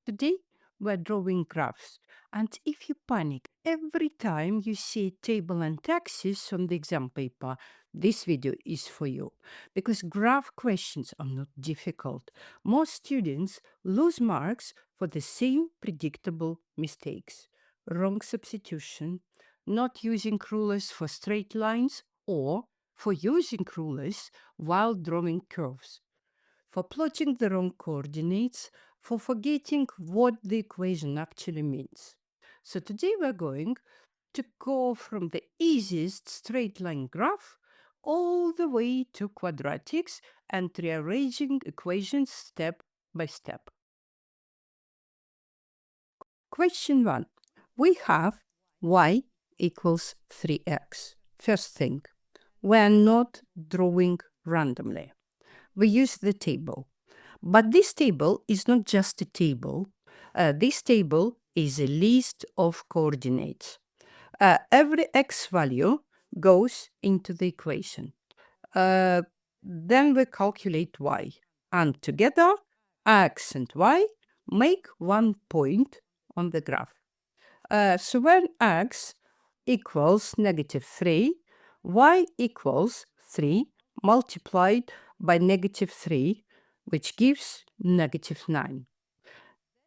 Today, we're drawing graphs, and if you panic every time you see a table and axis on the exam paper, this video is for you. Because graph questions are not difficult. Most students lose marks for the same predictable mistakes: wrong substitution, not using rulers for straight lines, or for using rulers while drawing curves, for plotting the wrong coordinates, for forgetting what the equation actually means. So today we're going to go from the easiest straight line graph all the way to quadratics and rearranging equations step by step. Question 1. We have y equals 3x. First thing, we're not drawing randomly. We use the table. But this table is not just a table. This table is a list of coordinates. Every x value goes into the equation. Then we calculate y. And together, x and y make 1 point on the graph. So when x equals -3, y equals 3 multiplied by -3, which gives -9.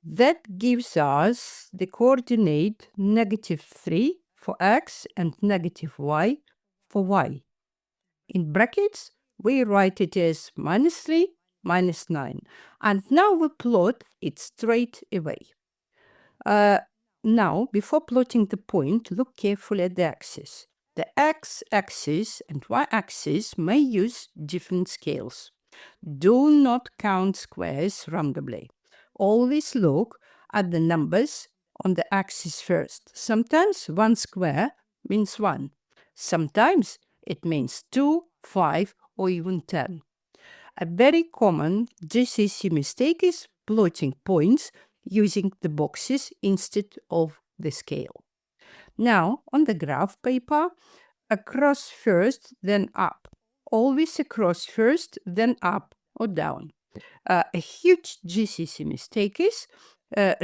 That gives us the coordinate -3 for x and -y for y. In brackets, we write it as -3, -9. And now we plot it straight away. Now, before plotting the point, look carefully at the axis. The x-axis and y-axis may use different scales. Do not count squares randomly. Always look at the numbers on the axis first. Sometimes 1 square means 1. Sometimes it means 2, 5, or even 10. A very common GCSE mistake is plotting points using the boxes instead of the scale. Now, on the graph paper, across first, then up. Always across first, then up or down. A huge GCSE mistake is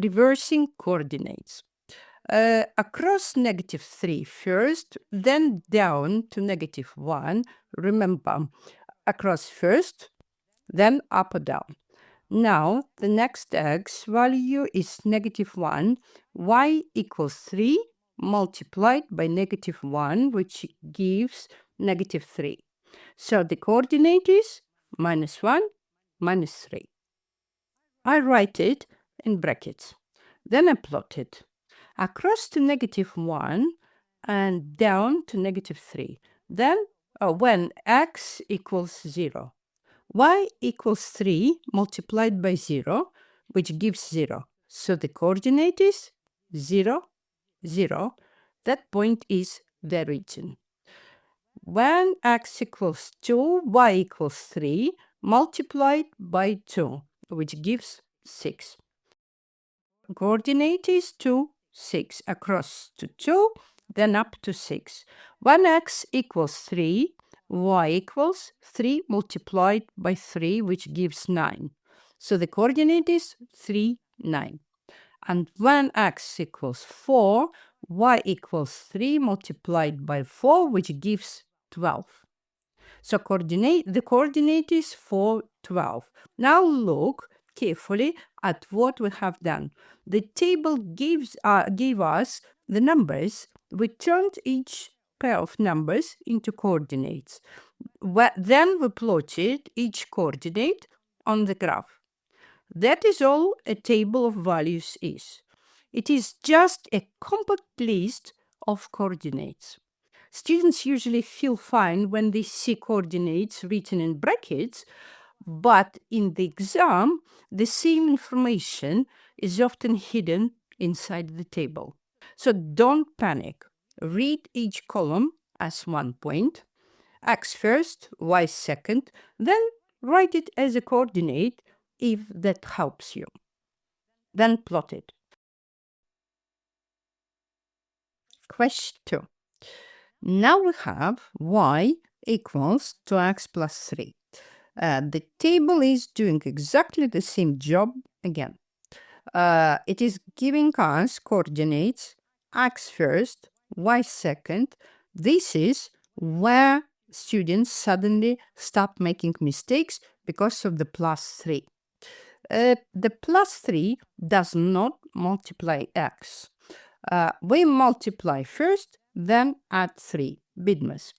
reversing coordinates. Across -3 first, then down to -1. Remember, across first, then up or down. Now, the next x value is -1, y equals 3 multiplied by -1, which gives -3. So the coordinate is -1, -3. I write it in brackets. Then I plot it across to -1 and down to -3. Then, when x equals 0, y equals 3 multiplied by 0, which gives 0. So the coordinate is 0, 0. That point is the origin. When x equals 2, y equals 3 multiplied by 2, which gives 6. Coordinate is 2, 6. Across to 2, then up to 6. When x equals 3, y equals 3 multiplied by 3, which gives 9. So the coordinate is 3, 9. And when x equals 4, y equals 3 multiplied by 4, which gives 12. So the coordinate is 4, 12. Now look carefully at what we have done. The table gave us the numbers. We turned each pair of numbers into coordinates. Then we plotted each coordinate on the graph. That is all a table of values is. It is just a compact list of coordinates. Students usually feel fine when they see coordinates written in brackets, but in the exam, the same information is often hidden inside the table. So don't panic. Read each column as 1 point, x first, y second, then write it as a coordinate if that helps you. Then plot it. Question 2. Now we have y equals 2x plus 3. The table is doing exactly the same job again. It is giving us coordinates x first, y second. This is where students suddenly stop making mistakes because of the +3. The +3 does not multiply x. We multiply first, then add 3, BODMAS.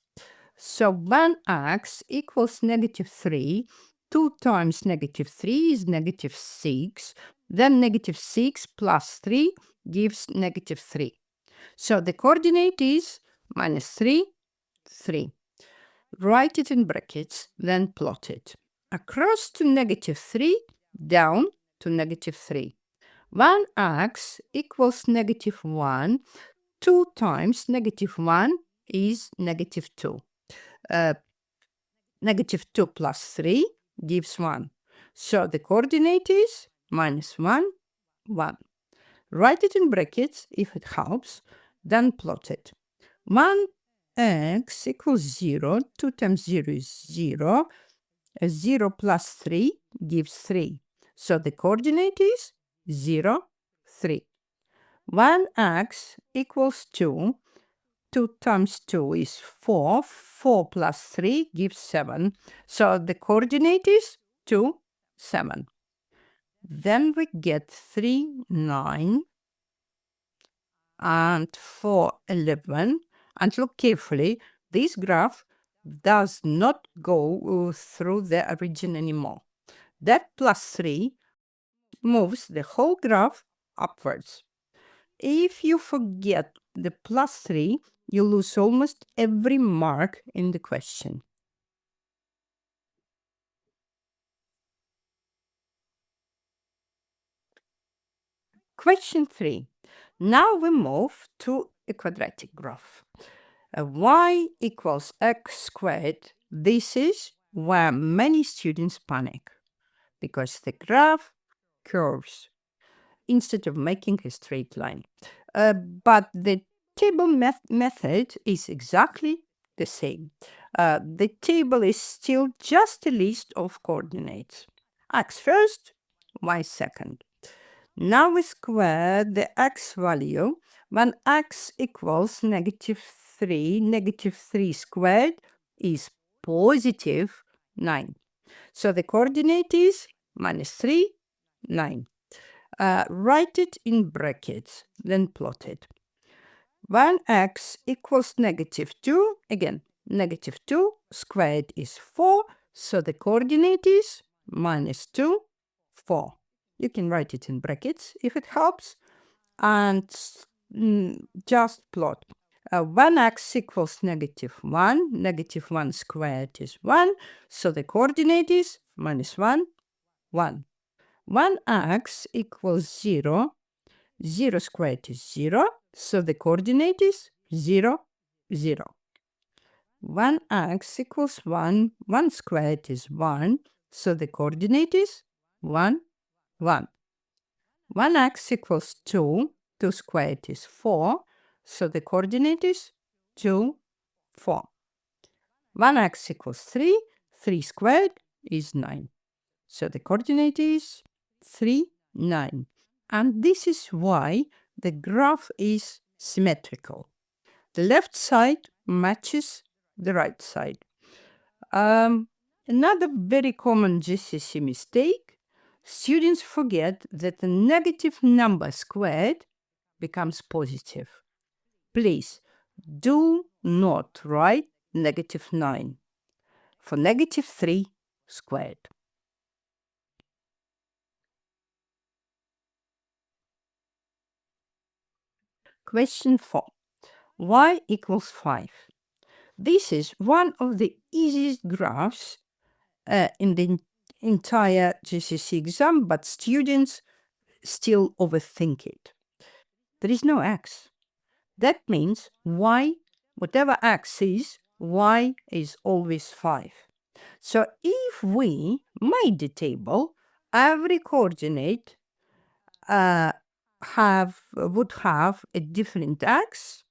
So when x equals -3, 2 times -3 is -6, then -6 plus 3 gives -3. So the coordinate is -3, 3. Write it in brackets, then plot it. Across to -3, down to -3. When x equals -1, 2 times -1 is -2. -2 plus 3 gives 1. So the coordinate is -1, 1. Write it in brackets if it helps, then plot it. 1x equals 0, 2 times 0 is 0, 0 plus 3 gives 3. So the coordinate is 0, 3. 1x equals 2, 2 times 2 is 4, 4 plus 3 gives 7. So the coordinate is 2, 7. Then we get 3, 9, and 4, 11. And look carefully, this graph does not go through the origin anymore. That +3 moves the whole graph upwards. If you forget the +3, you lose almost every mark in the question. Question 3. Now we move to a quadratic graph. Y equals x squared. This is where many students panic because the graph curves instead of making a straight line. But the table method is exactly the same. The table is still just a list of coordinates. X first, y second. Now we square the x value when x equals -3. -3 squared is positive 9. So the coordinate is -3, 9. Write it in brackets, then plot it. When x equals -2, again, -2 squared is 4, so the coordinate is -2, 4. You can write it in brackets if it helps, and just plot. When x equals -1, -1 squared is 1, so the coordinate is -1, 1. When x equals 0, 0 squared is 0, so the coordinate is 0, 0. When x equals 1, 1 squared is 1, so the coordinate is 1, 1. When x equals 2, 2 squared is 4, so the coordinate is 2, 4. When x equals 3, 3 squared is 9. So the coordinate is 3, 9. And this is why the graph is symmetrical. The left side matches the right side. Another very common GCSE mistake, students forget that the negative number squared becomes positive. Please do not write -9 for -3 squared. Question 4. Y equals 5. This is one of the easiest graphs in the entire GCSE exam, but students still overthink it. There is no x. That means y, whatever x is, y is always 5. So if we made the table, every coordinate would have a different x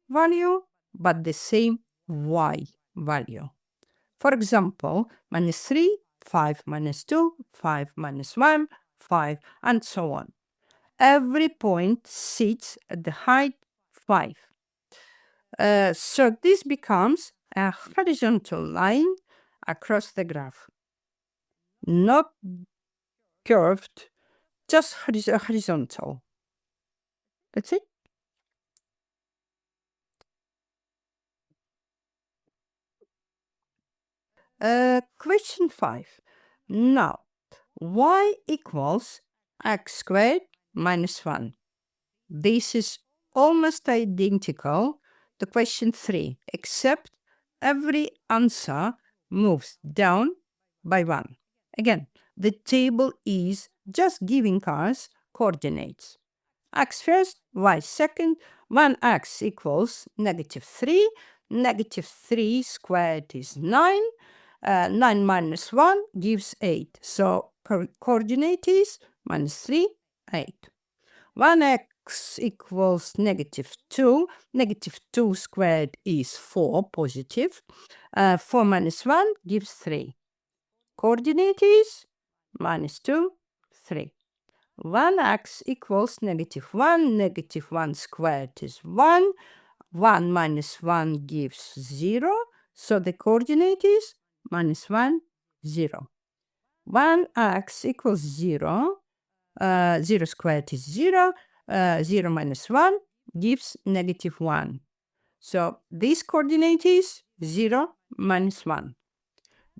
value, but the same y value. For example, -3, 5 minus 2, 5 minus 1, 5, and so on. Every point sits at the height 5. So this becomes a horizontal line across the graph. Not curved, just horizontal. That's it. Question 5. Now, y equals x squared minus 1. This is almost identical to question 3, except every answer moves down by 1. Again, the table is just giving us coordinates. X first, y second, 1x equals negative 3. Negative 3 squared is 9. 9 minus 1 gives 8. So coordinate is minus 3, 8. 1x equals negative 2. Negative 2 squared is 4, positive. 4 minus 1 gives 3. Coordinate is minus 2, 3. 1x equals negative 1. Negative 1 squared is 1. 1 minus 1 gives 0. So the coordinate is minus 1, 0. 1x equals 0. 0 squared is 0. 0 minus 1 gives negative 1. So this coordinate is 0 minus 1.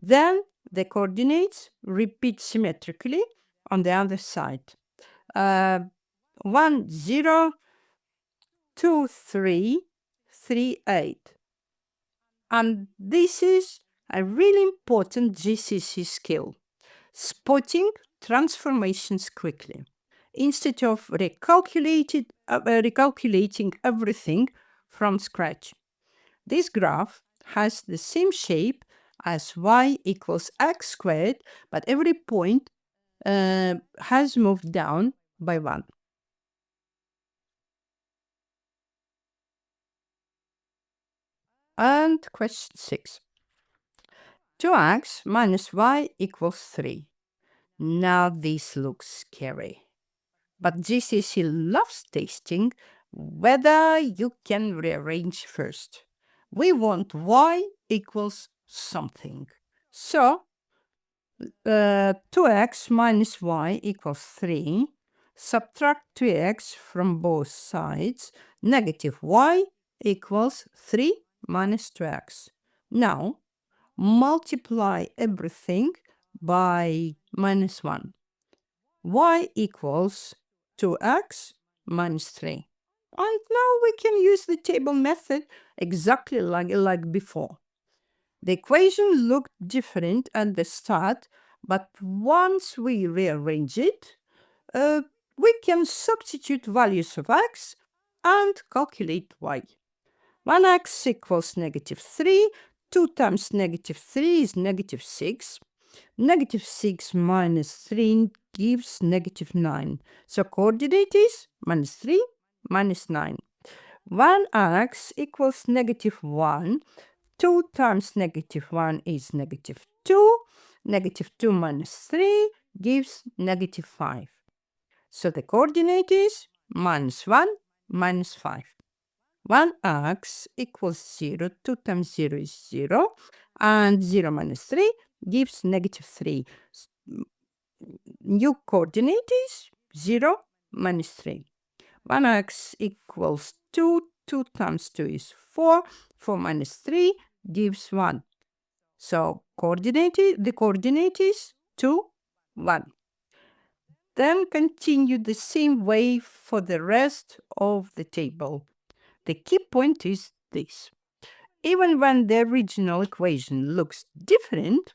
Then the coordinates repeat symmetrically on the other side. 1, 0, 2, 3, 3, 8. And this is a really important GCSE skill, spotting transformations quickly, instead of recalculating everything from scratch. This graph has the same shape as y equals x squared, but every point has moved down by 1. And question 6. 2x minus y equals 3. Now this looks scary. But GCSE loves testing whether you can rearrange first. We want y equals something. So 2x minus y equals 3. Subtract 2x from both sides. Negative y equals 3 minus 2x. Now, multiply everything by minus 1. Y equals 2x minus 3. And now we can use the table method exactly like before. The equation looked different at the start, but once we rearrange it, we can substitute values of x and calculate y. 1x equals negative 3. 2 times negative 3 is negative 6. Negative 6 minus 3 gives negative 9. So coordinate is minus 3 minus 9. 1x equals negative 1. 2 times negative 1 is negative 2. Negative 2 minus 3 gives negative 5. So the coordinate is minus 1 minus 5. 1x equals 0. 2 times 0 is 0. And 0 minus 3 gives negative 3. New coordinate is 0 minus 3. 1x equals 2. 2 times 2 is 4. 4 minus 3 gives 1. So the coordinate is 2, 1. Then continue the same way for the rest of the table. The key point is this. Even when the original equation looks different,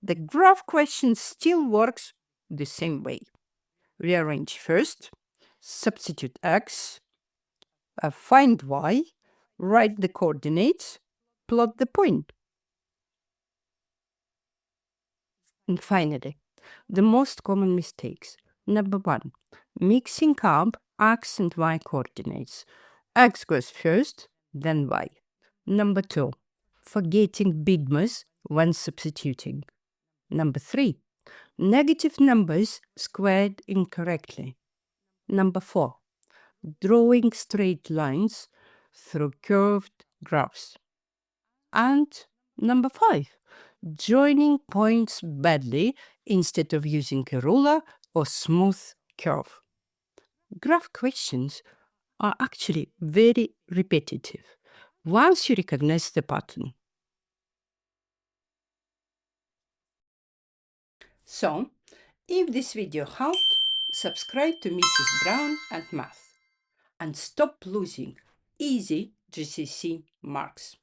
the graph question still works the same way. Rearrange first, substitute x, find y, write the coordinates, plot the point. And finally, the most common mistakes. Number 1, mixing up x and y coordinates. X goes first, then y. Number 2, forgetting BODMAS when substituting. Number 3, negative numbers squared incorrectly. Number 4, drawing straight lines through curved graphs. And number 5, joining points badly instead of using a ruler or smooth curve. Graph questions are actually very repetitive once you recognize the pattern. So, if this video helped, subscribe to Mrs. Brown and Math and stop losing easy GCSE marks.